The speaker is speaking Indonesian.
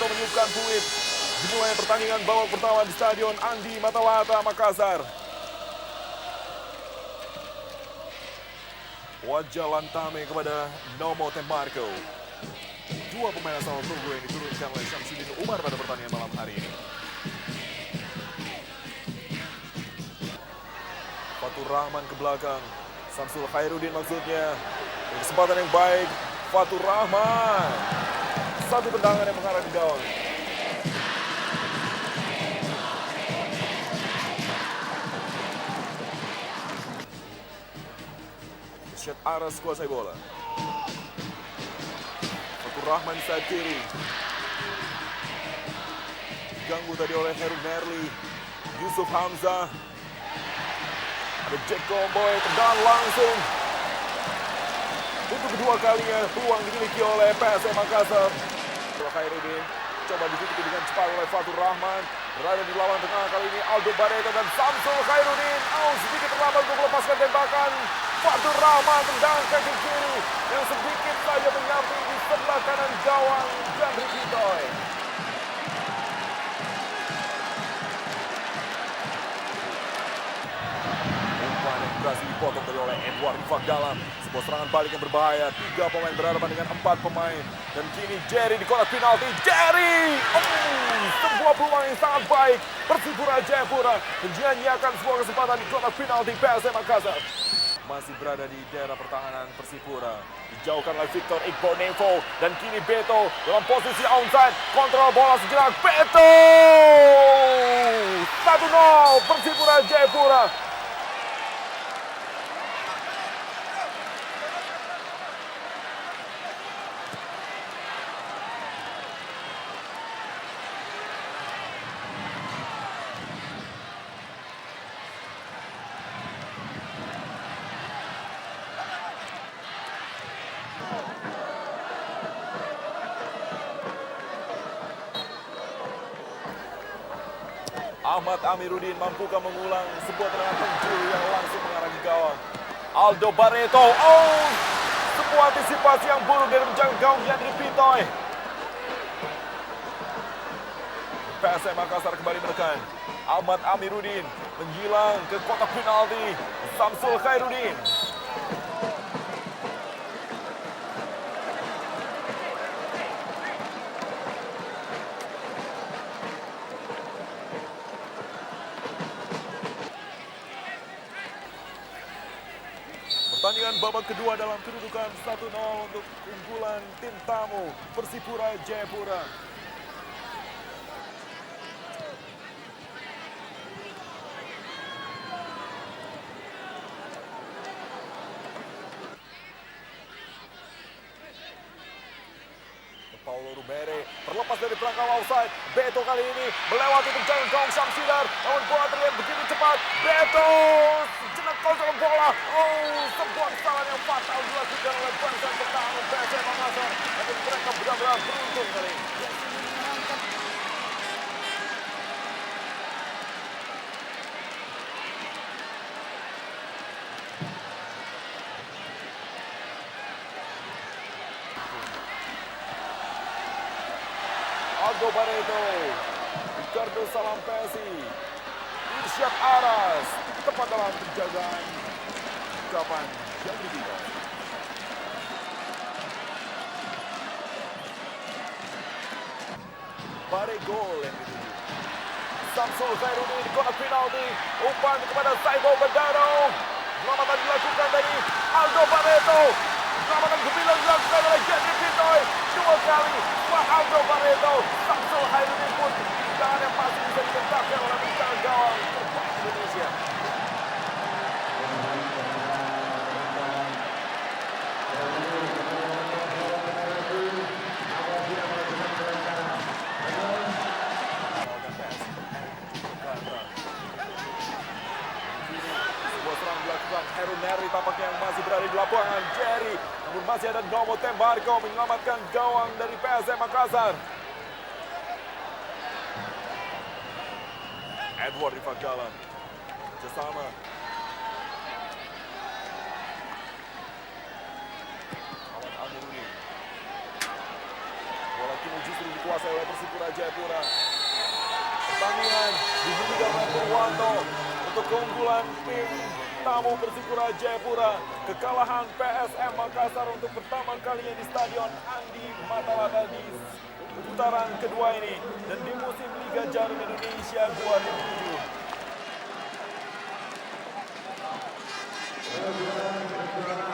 untuk meniupkan fluid. Dimulai pertandingan babak pertama di Stadion Andi Matawata, Makassar. Wajah Lantame kepada Nomo Tembarco. Dua pemain asal Togo yang diturunkan oleh Syamsuddin Umar pada pertandingan malam hari ini. Fatur Rahman ke belakang. Samsul Khairuddin maksudnya. Kesempatan yang baik. Fatur Rahman. Satu tendangan yang mengarah ke gawang. Syed Aras kuasai bola. Fatur Rahman di sayap kiri. Diganggu tadi oleh Heru Merli. Yusuf Hamzah. Ada Jack Komboy, tendangan langsung. Untuk kedua kalinya peluang dimiliki oleh PSM Makassar. Khairuddin coba ditutupi dengan cepat oleh Fatur Rahman. Berada di lawan tengah kali ini Aldo Barreto dan Samsul Khairuddin. Sedikit terlambat untuk melepaskan tembakan. Fatur Rahman tendangan kaki kiri yang sedikit saja menyamping di sebelah kanan gawang Jandri Pitoy. Umpan yang berhasil dipotong tadi oleh Edward Rifat Dalam. Sebuah serangan balik yang berbahaya. 3 pemain berhadapan dengan 4 pemain. Dan kini Jerry di kotak penalti. Jerry! Sebuah peluang yang sangat baik. Persipura Jayapura menyanyiakan sebuah kesempatan di kotak penalti PSM Makassar. Masih berada di daerah pertahanan Persipura. Dijauhkan oleh Victor Iqbal Nevo. Dan kini Beto dalam posisi onside. Kontrol bola sejenak. Beto! 1-0 Persipura Jayapura. Ahmad Amiruddin mampukah mengulang sebuah tendangan penjuru yang langsung mengarah ke gawang. Aldo Barreto, sebuah antisipasi yang buruk dari penjaga gawang Jandri Pitoy. PSM Makassar kembali menekan. Ahmad Amiruddin menghilang ke kotak penalti. Samsul Khairuddin. Pertandingan babak kedua dalam kedudukan 1-0 untuk unggulan tim tamu Persipura Jayapura. Paulo Rubere terlepas dari perangkap offside. Beto kali ini melewati penjaga gawang Syamsidar. Namun bola terlihat begitu cepat. Beto sejenak kontrol bola. Sebuah kesalahan yang fatal dilakukan oleh barisan pertahanan PSM Makassar. Tapi mereka benar-benar beruntung kali ini. Aldo Barreto, Ricardo Salampesi, Irsyad Aras, tepat dalam penjagaan kapan Jandri Pitoy. Bare gol yang dituju. Samsul Khairuddin di kotak penalti, umpan kepada Saibo Bandaro. Selamatan dilakukan dari Aldo Barreto. Selamatan gemilang dilakukan oleh Jandri Pitoy. 2 kali Aldo Barreto. Samsul Khairuddin pun tendangan yang masih bisa ditentangkan oleh penjaga gawang terbaik Indonesia. Sebuah serangan dilakukan Heru Merli tampaknya yang masih berada di lapangan. Jerry, namun masih ada Nomo Tembarco menyelamatkan gawang dari PSM Makassar. Edward Rifat Dalam bersama Ahmad Amiruddin. Bola kini justru dikuasai oleh Persipura Jayapura. Pertandingan dihentikan oleh Purwanto untuk keunggulan tim tamu Persipura Jayapura. Kekalahan PSM Makassar untuk pertama kalinya di Stadion Andi Matalata di putaran kedua ini dan di musim Liga Jarum Indonesia 2007.